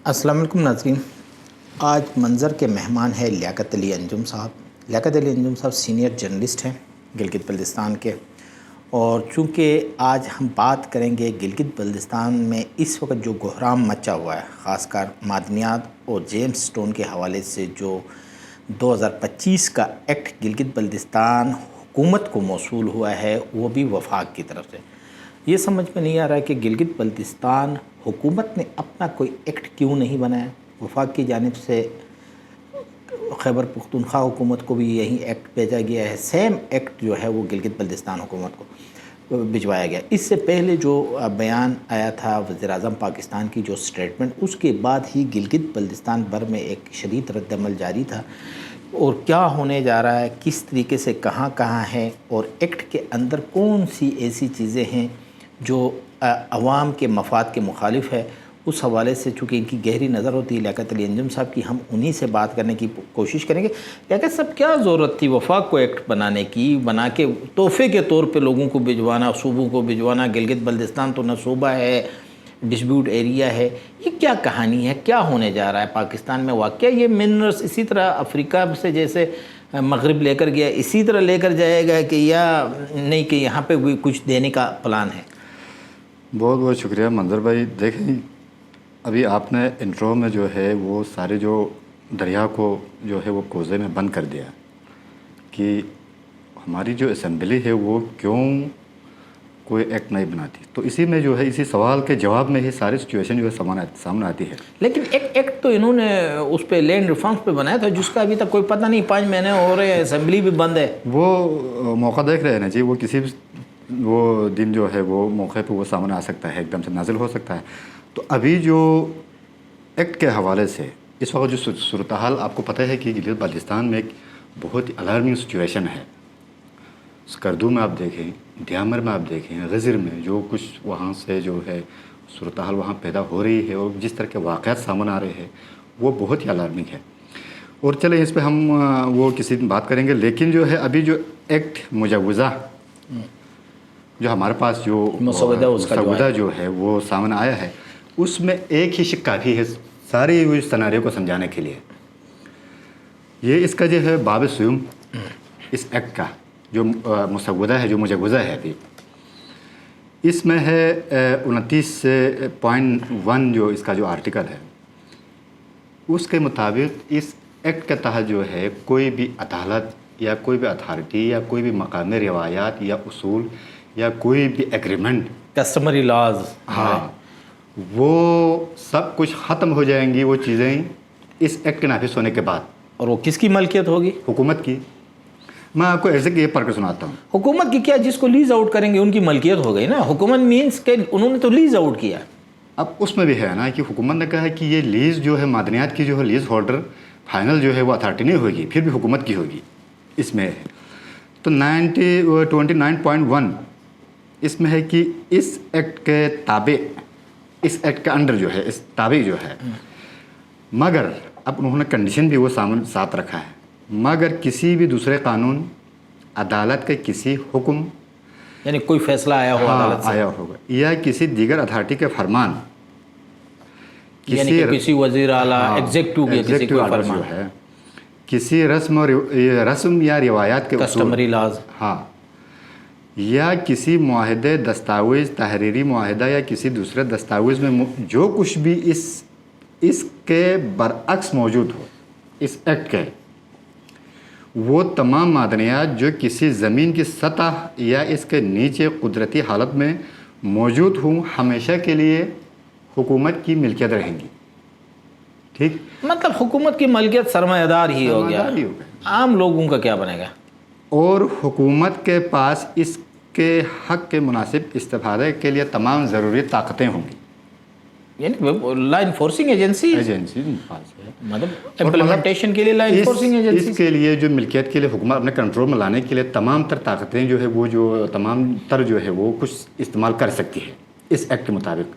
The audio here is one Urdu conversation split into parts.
السلام علیکم ناظرین، آج منظر کے مہمان ہے لیاقت علی انجم صاحب۔ لیاقت علی انجم صاحب سینئر جرنلسٹ ہیں گلگت بلتستان کے، اور چونکہ آج ہم بات کریں گے گلگت بلتستان میں اس وقت جو بحران مچا ہوا ہے، خاص کر معدنیات اور جیمز سٹون کے حوالے سے جو 2025 کا ایکٹ گلگت بلتستان حکومت کو موصول ہوا ہے، وہ بھی وفاق کی طرف سے۔ یہ سمجھ میں نہیں آ رہا ہے کہ گلگت بلتستان حکومت نے اپنا کوئی ایکٹ کیوں نہیں بنایا۔ وفاق کی جانب سے خیبر پختونخوا حکومت کو بھی یہی ایکٹ بھیجا گیا ہے، سیم ایکٹ جو ہے وہ گلگت بلتستان حکومت کو بھجوایا گیا۔ اس سے پہلے جو بیان آیا تھا وزیر اعظم پاکستان کی جو سٹیٹمنٹ، اس کے بعد ہی گلگت بلتستان بھر میں ایک شدید رد عمل جاری تھا، اور کیا ہونے جا رہا ہے، کس طریقے سے کہاں کہاں ہے، اور ایکٹ کے اندر کون سی ایسی چیزیں ہیں جو عوام کے مفاد کے مخالف ہے، اس حوالے سے چونکہ ان کی گہری نظر ہوتی ہے لیاقت علی انجم صاحب کی، ہم انہی سے بات کرنے کی کوشش کریں گے۔ لیاقت صاحب، کیا ضرورت تھی وفاق کو ایکٹ بنانے کی، بنا کے تحفے کے طور پہ لوگوں کو بھجوانا، صوبوں کو بھجوانا؟ گلگت بلتستان تو نہ صوبہ ہے، ڈسپیوٹ ایریا ہے، یہ کیا کہانی ہے؟ کیا ہونے جا رہا ہے پاکستان میں واقعہ؟ یہ منرلس اسی طرح افریقہ سے جیسے مغرب لے کر گیا، اسی طرح لے کر جائے گا کہ یا نہیں، کہ یہاں پہ بھی کچھ دینے کا پلان ہے؟ بہت بہت شکریہ منظر بھائی۔ دیکھیں، ابھی آپ نے انٹرو میں جو ہے وہ سارے جو دریا کو جو ہے وہ کوزے میں بند کر دیا کہ ہماری جو اسمبلی ہے وہ کیوں کوئی ایکٹ نہیں بناتی۔ تو اسی میں جو ہے، اسی سوال کے جواب میں ہی ساری سچویشن جو ہے سامنے آتی ہے۔ لیکن ایکٹ تو انہوں نے اس پہ لینڈ ریفارمز پہ بنایا تھا، جس کا ابھی تک کوئی پتہ نہیں، 5 مہینے ہو رہے ہیں، اسمبلی بھی بند ہے۔ وہ موقع دیکھ رہے ہیں نا جی، وہ کسی بھی وہ دن جو ہے وہ موقع پہ وہ سامنے آ سکتا ہے، ایک دم سے نازل ہو سکتا ہے۔ تو ابھی جو ایکٹ کے حوالے سے اس وقت جو صورتحال آپ کو پتہ ہے کہ گلگت بلتستان میں ایک بہت الارمنگ سچویشن ہے۔ اسکردو میں آپ دیکھیں، دیامر میں آپ دیکھیں، غزر میں جو کچھ وہاں سے جو ہے صورتحال وہاں پیدا ہو رہی ہے، اور جس طرح کے واقعات سامنے آ رہے ہیں، وہ بہت ہی الارمنگ ہے۔ اور چلیں اس پہ ہم وہ کسی دن بات کریں گے۔ لیکن جو ہے ابھی جو ایکٹ مجوزہ جو ہمارے پاس جو مسودہ جو ہے وہ سامنے آیا ہے، اس میں ایک ہی شق کافی ہے ساری سناریو کو سمجھانے کے لیے۔ یہ اس کا جو ہے باب سیوم، اس ایکٹ کا جو مسودہ ہے، جو مجوزہ ہے ابھی، اس میں ہے 29.1 جو اس کا جو آرٹیکل ہے، اس کے مطابق اس ایکٹ کے تحت جو ہے کوئی بھی عدالت یا کوئی بھی اتھارٹی یا کوئی بھی مقامی روایات یا اصول یا کوئی بھی ایگریمنٹ، کسٹمری لاز، ہاں، وہ سب کچھ ختم ہو جائیں گی، وہ چیزیں اس ایکٹ کے نافذ ہونے کے بعد۔ اور وہ کس کی ملکیت ہوگی؟ حکومت کی۔ میں آپ کو ایسے کہ یہ پڑھ کے سناتا ہوں۔ حکومت کی کیا؟ جس کو لیز آؤٹ کریں گے ان کی ملکیت ہو گئی نا۔ حکومت مینس کہ انہوں نے تو لیز آؤٹ کیا۔ اب اس میں بھی ہے نا کہ حکومت نے کہا ہے کہ یہ لیز جو ہے معدنیات کی جو ہے لیز ہولڈر فائنل جو ہے وہ اتھارٹی نہیں ہوگی، پھر بھی حکومت کی ہوگی۔ اس میں ہے تو 29.1 اس میں ہے کہ اس ایکٹ کے تابع، اس ایکٹ کے انڈر جو ہے، اس تابع جو ہے، مگر اب انہوں نے کنڈیشن بھی وہ ساتھ رکھا ہے، مگر کسی بھی دوسرے قانون، عدالت کے کسی حکم، یعنی کوئی فیصلہ آیا ہو عدالت سے، آیا ہوگا، یا کسی دیگر اتھارٹی کے فرمان، یعنی کہ کسی وزیر اعلیٰ، ایگزیکٹو کے کسی کوئی فرمان، جو ہے کسی رسم یا روایات کے کسٹمری لاز، ہاں، یا کسی معاہدے، دستاویز، تحریری معاہدہ یا کسی دوسرے دستاویز میں جو کچھ بھی اس کے برعکس موجود ہو اس ایکٹ کے، وہ تمام معدنیات جو کسی زمین کی سطح یا اس کے نیچے قدرتی حالت میں موجود ہوں، ہمیشہ کے لیے حکومت کی ملکیت رہیں گی۔ ٹھیک، مطلب حکومت کی ملکیت سرمایہ دار ہی ہو گیا، عام لوگوں کا کیا بنے گا؟ اور حکومت کے پاس اس کے حق کے مناسب استفادے کے لیے تمام ضروری طاقتیں ہوں گی، یعنی لا انفورسنگ ایجنسی، مطلب امپلیمنٹیشن کے لیے لا انفورسنگ ایجنسی، اس کے لیے جو ملکیت کے لیے حکومت اپنے کنٹرول میں لانے کے لیے تمام تر طاقتیں جو ہے وہ جو تمام تر جو ہے وہ کچھ استعمال کر سکتی ہے اس ایکٹ کے مطابق۔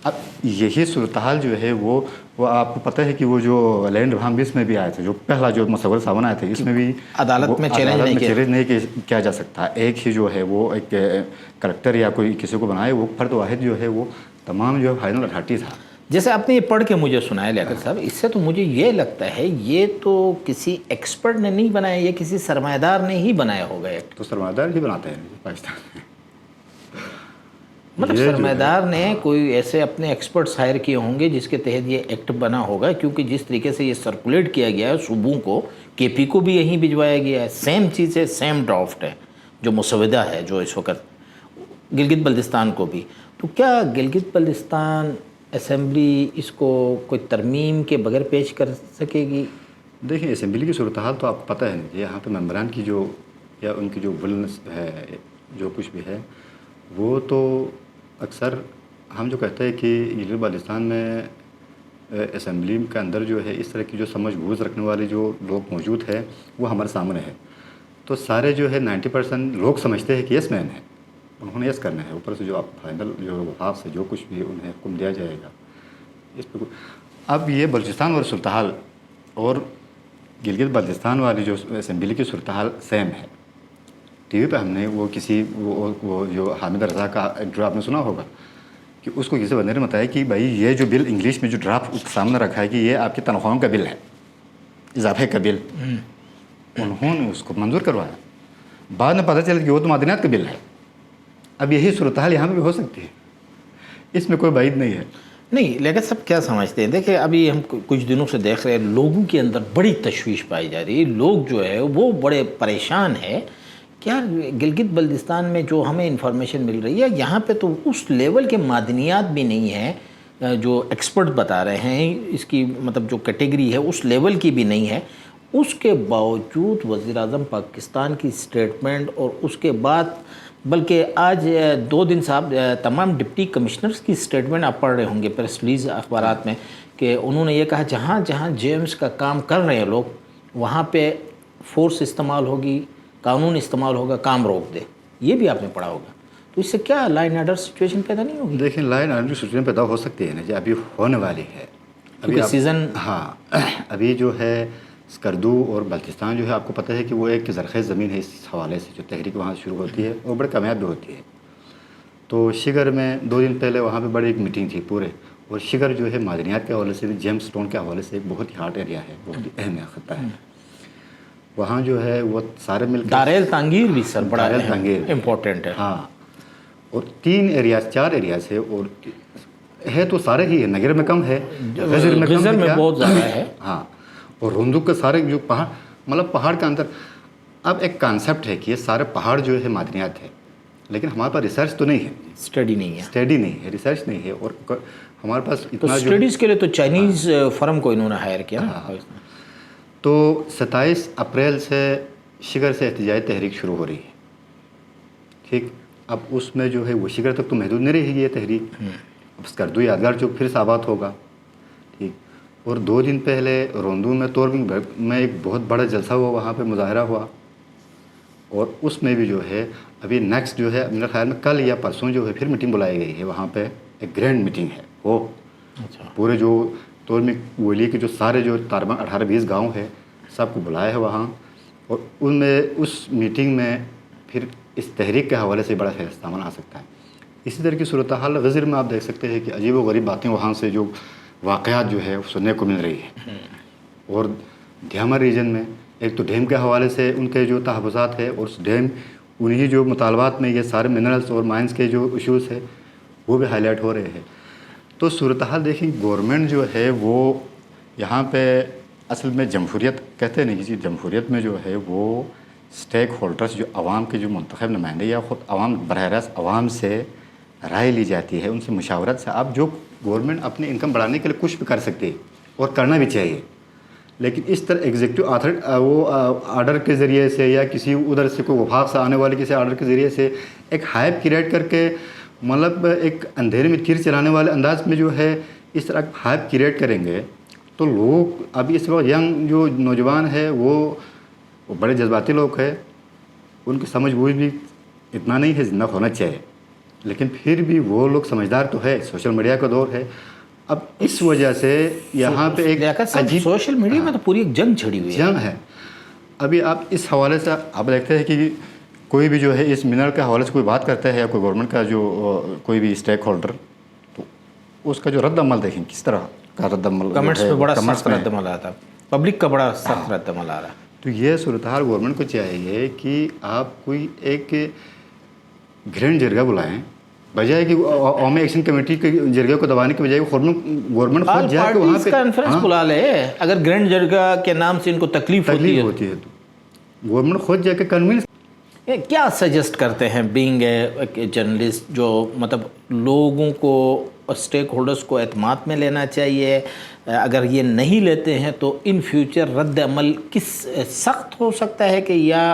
اب یہی صورتحال جو ہے وہ آپ کو پتہ ہے کہ وہ جو لینڈ ریفارمز میں بھی آئے تھے، جو پہلا جو مسودہ سامنے آئے تھے، اس میں بھی عدالت میں چیلنج نہیں کیا جا سکتا۔ ایک ہی جو ہے وہ ایک کریکٹر یا کوئی کسی کو بنائے، وہ فرد واحد جو ہے وہ تمام جو فائنل اتھارٹی تھا۔ جیسے آپ نے یہ پڑھ کے مجھے سنایا لیاقت صاحب، اس سے تو مجھے یہ لگتا ہے یہ تو کسی ایکسپرٹ نے نہیں بنایا، یہ کسی سرمایہ دار نے ہی بنایا ہوگا ایکٹ۔ تو سرمایہ دار ہی بناتے ہیں پاکستان میں، مطلب یہ جو سرمایہ ہے، دار نے کوئی ایسے اپنے ایکسپرٹس ہائر کیے ہوں گے جس کے تحت یہ ایکٹ بنا ہوگا، کیونکہ جس طریقے سے یہ سرکولیٹ کیا گیا ہے صوبوں کو، کے پی کو بھی یہیں بھجوایا گیا ہے، سیم چیز ہے، سیم ڈرافٹ ہے جو مسودہ ہے جو اس وقت گلگت بلتستان کو بھی۔ تو کیا گلگت بلتستان اسمبلی اس کو کوئی ترمیم کے بغیر پیش کر سکے گی؟ دیکھیں اسمبلی کی صورتحال تو آپ کو پتہ ہے، یہاں پہ ممبران کی جو یا ان کی جو ولنس ہے، جو کچھ بھی ہے، وہ تو اکثر ہم جو کہتے ہیں کہ گلگت بلتستان میں اسمبلی کے اندر جو ہے اس طرح کی جو سمجھ بوجھ رکھنے والے جو لوگ موجود ہیں وہ ہمارے سامنے ہے۔ تو سارے جو ہے 90% لوگ سمجھتے ہیں کہ یس مین ہے، انہوں نے یس کرنا ہے، اوپر سے جو آپ فائنل جو وفاق سے جو کچھ بھی انہیں حکم دیا جائے گا اس پہ۔ اب یہ بلوچستان اور صورتحال اور گلگت بلتستان والی جو اسمبلی کی صورتحال سیم ہے۔ ٹی وی پہ ہم نے وہ کسی وہ جو حامد رضا کا انٹرویو آپ نے سنا ہوگا کہ اس کو کسی بندے نے بتایا کہ بھائی یہ جو بل انگلش میں جو ڈرافٹ سامنے رکھا ہے کہ یہ آپ کی تنخواہوں کا بل ہے، اضافے کا بل، انہوں نے اس کو منظور کروایا، بعد میں پتہ چلا کہ وہ تو معدنیات کا بل ہے۔ اب یہی صورتحال یہاں پہ بھی ہو سکتی ہے، اس میں کوئی بعید نہیں ہے۔ نہیں لیکن سب کیا سمجھتے ہیں، دیکھیں ابھی ہم کچھ دنوں سے دیکھ رہے ہیں لوگوں کے اندر بڑی تشویش پائی جا رہی ہے، لوگ جو ہے وہ بڑے پریشان ہیں کہ یار گلگت بلتستان میں جو ہمیں انفارمیشن مل رہی ہے یہاں پہ تو اس لیول کے معدنیات بھی نہیں ہیں جو ایکسپرٹ بتا رہے ہیں، اس کی مطلب جو کیٹیگری ہے اس لیول کی بھی نہیں ہے، اس کے باوجود وزیر اعظم پاکستان کی سٹیٹمنٹ اور اس کے بعد بلکہ آج 2 دن صاحب تمام ڈپٹی کمشنرز کی سٹیٹمنٹ آپ پڑھ رہے ہوں گے پریس ریلیز اخبارات میں کہ انہوں نے یہ کہا جہاں جہاں جے ایمس کا کام کر رہے ہیں لوگ وہاں پہ فورس استعمال ہوگی، قانون استعمال ہوگا، کام روک دے، یہ بھی آپ نے پڑھا ہوگا۔ تو اس سے کیا لائن آرڈر سچویشن پیدا نہیں ہوگی؟ دیکھیں لائن آرڈر سچویشن پیدا ہو سکتی ہے نا جی، ابھی ہونے والی ہے، کیونکہ سیزن ہاں ابھی جو ہے اسکردو اور بلتستان جو ہے آپ کو پتہ ہے کہ وہ ایک زرخیز زمین ہے، اس حوالے سے جو تحریک وہاں شروع ہوتی ہے اور بڑے کامیاب بھی ہوتی ہے۔ تو شگر میں 2 دن پہلے وہاں پہ بڑی ایک میٹنگ تھی پورے، اور شگر جو ہے معدنیات کے حوالے سے بھی جیم سٹون کے حوالے سے ایک بہت ہی ہارٹ ایریا ہے، بہت ہی اہم خطہ ہے، وہاں جو ہے وہ سارے مل کر داریل تانگیر بھی سر بڑا داریل تانگیر امپورٹنٹ ہے، ہاں، اور 4 ایریاز ہے، اور ہے تو سارے ہی ہے، نگر میں کم ہے، غزر میں کم ہے، میں بہت زیادہ ہے، ہاں، اور روندوک کے سارے جو پہاڑ مطلب پہاڑ کے اندر۔ اب ایک کانسیپٹ ہے کہ یہ سارے پہاڑ جو ہے معدنیات ہے، لیکن ہمارے پاس ریسرچ تو نہیں ہے، اسٹڈی نہیں ہے، اسٹڈی نہیں ہے، ریسرچ نہیں ہے، اور ہمارے پاس تو اتنا جو اسٹڈیز کے لیے تو چائنیز فرم کو انہوں نے ہائر کیا نا۔ تو 27 اپریل سے شگر سے احتجاجی تحریک شروع ہو رہی ہے، ٹھیک، اب اس میں جو ہے وہ شگر تک تو محدود نہیں رہے گی یہ تحریک، اب اسکردو یادگار چوک پھر سے آباد ہوگا، ٹھیک، اور 2 دن پہلے روندو میں توربنگ میں ایک بہت بڑا جلسہ ہوا، وہاں پہ مظاہرہ ہوا، اور اس میں بھی جو ہے ابھی نیکسٹ جو ہے میرے خیال میں کل یا پرسوں جو ہے پھر میٹنگ بلائی گئی ہے، وہاں پہ ایک گرینڈ میٹنگ ہے، وہ پورے جو توربنگ ویلی کے جو سارے جو تقریباً 18-20 گاؤں ہے سب کو بلایا ہے وہاں، اور ان میں اس میٹنگ میں پھر اس تحریک کے حوالے سے بڑا فیصلہ آ سکتا ہے۔ اسی طرح کی صورتحال غزر میں آپ دیکھ سکتے ہیں کہ عجیب و غریب باتیں وہاں سے جو واقعات جو ہے سننے کو مل رہی ہے، اور دھیامر ریجن میں ایک تو ڈیم کے حوالے سے ان کے جو تحفظات ہے، اور اس ڈیم انہی جو مطالبات میں یہ سارے منرلز اور مائنز کے جو ایشوز ہے وہ بھی ہائی لائٹ ہو رہے ہیں۔ تو صورتحال دیکھیں گورنمنٹ جو ہے وہ یہاں پہ اصل میں جمہوریت کہتے ہیں نہیں، جمہوریت میں جو ہے وہ اسٹیک ہولڈرز جو عوام کے جو منتخب نمائندے یا خود عوام براہ راست عوام سے رائے لی جاتی ہے، ان سے مشاورت سے اب جو گورنمنٹ اپنی انکم بڑھانے کے لیے کچھ بھی کر سکتے اور کرنا بھی چاہیے، لیکن اس طرح ایگزیکٹو وہ آرڈر کے ذریعے سے یا کسی ادھر سے کوئی وفاق سے آنے والے کسی آرڈر کے ذریعے سے ایک ہائپ کریٹ کر کے مطلب ایک اندھیرے میں تیر چلانے والے انداز میں جو ہے اس طرح ہائپ کریٹ کریں گے تو لوگ ابھی اس وقت ینگ جو نوجوان ہے وہ بڑے جذباتی لوگ ہیں، ان کی سمجھ بوجھ بھی اتنا نہیں ہے جتنا ہونا چاہیے، لیکن پھر بھی وہ لوگ سمجھدار تو ہے، سوشل میڈیا کا دور ہے، اب اس وجہ سے یہاں پہ ایک عجیب سوشل میڈیا میں تو پوری ایک جنگ چھڑی ہوئی ہے، جنگ ہے۔ ابھی آپ اس حوالے سے آپ دیکھتے ہیں کہ کوئی بھی جو ہے اس منرل کے حوالے سے کوئی بات کرتا ہے یا کوئی گورنمنٹ کا جو کوئی بھی اسٹیک ہولڈر، تو اس کا جو رد عمل دیکھیں کس طرح کا رد عمل جو کمنٹس ہے پہ وہ بڑا comments سخت میں رد عمل آتا، پبلک کا بڑا سخت رد عمل آ رہا ہے۔ تو یہ صورتحال گورنمنٹ کو چاہیے کہ آپ کوئی ایک گرینڈ جرگہ بلائیں، بجائے کہ قومی ایکشن کمیٹی کے جرگے کو دبانے کے بجائے گورنمنٹ آل خود جا کے وہاں پارٹیز پہ کانفرنس بلا لے، اگر گرینڈ جرگہ کے نام سے ان کو تکلیف ہوتی ہے تو گورنمنٹ خود جا کے کنوینس کیا سجیسٹ کرتے ہیں بینگ اے جرنلسٹ، جو مطلب لوگوں کو اسٹیک ہولڈرز کو اعتماد میں لینا چاہیے، اگر یہ نہیں لیتے ہیں تو ان فیوچر رد عمل کس سخت ہو سکتا ہے کہ یا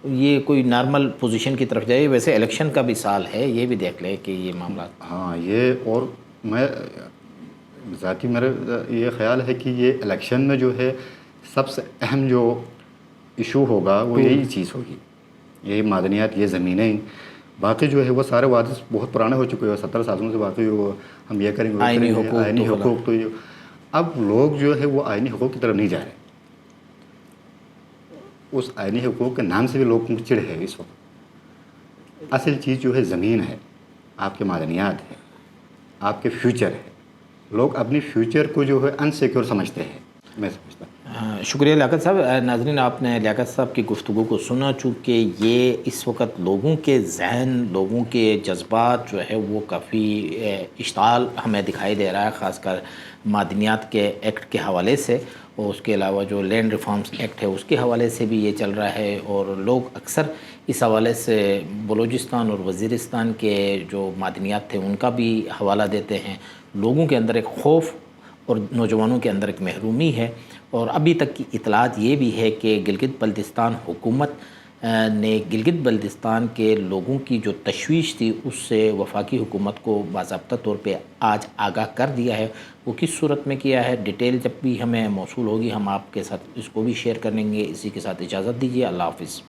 یہ کوئی نارمل پوزیشن کی طرف جائے؟ ویسے الیکشن کا بھی سال ہے، یہ بھی دیکھ لیں کہ یہ معاملات۔ ہاں یہ، اور میں ذاتی میرا یہ خیال ہے کہ یہ الیکشن میں جو ہے سب سے اہم جو ایشو ہوگا وہ یہی چیز ہوگی، یہی معدنیات، یہ زمینیں، باقی جو ہے وہ سارے وعدے بہت پرانے ہو چکے ہیں، 70 سالوں سے باقی وہ ہم یہ کریں گے، آئینی آئینی حقوق حقوق تو اب لوگ جو ہے وہ آئینی حقوق کی طرف نہیں جا رہے، اس آئینی حقوق کے نام سے بھی لوگ چڑ ہے اس وقت۔ اصل چیز جو ہے زمین ہے، آپ کے معدنیات ہے، آپ کے فیوچر ہے، لوگ اپنی فیوچر کو جو ہے انسیکیور سمجھتے ہیں، میں سمجھتا ہوں۔ شکریہ لیاقت صاحب۔ ناظرین، آپ نے لیاقت صاحب کی گفتگو کو سنا، چونکہ یہ اس وقت لوگوں کے ذہن، لوگوں کے جذبات جو ہے وہ کافی اشتعال ہمیں دکھائی دے رہا ہے، خاص کر معدنیات کے ایکٹ کے حوالے سے، اور اس کے علاوہ جو لینڈ ریفارمز ایکٹ ہے اس کے حوالے سے بھی یہ چل رہا ہے، اور لوگ اکثر اس حوالے سے بلوچستان اور وزیرستان کے جو معدنیات تھے ان کا بھی حوالہ دیتے ہیں۔ لوگوں کے اندر ایک خوف اور نوجوانوں کے اندر ایک محرومی ہے، اور ابھی تک کی اطلاعات یہ بھی ہے کہ گلگت بلتستان حکومت نے گلگت بلتستان کے لوگوں کی جو تشویش تھی اس سے وفاقی حکومت کو باضابطہ طور پہ آج آگاہ کر دیا ہے۔ وہ کس صورت میں کیا ہے، ڈیٹیل جب بھی ہمیں موصول ہوگی ہم آپ کے ساتھ اس کو بھی شیئر کریں گے۔ اسی کے ساتھ اجازت دیجیے، اللہ حافظ۔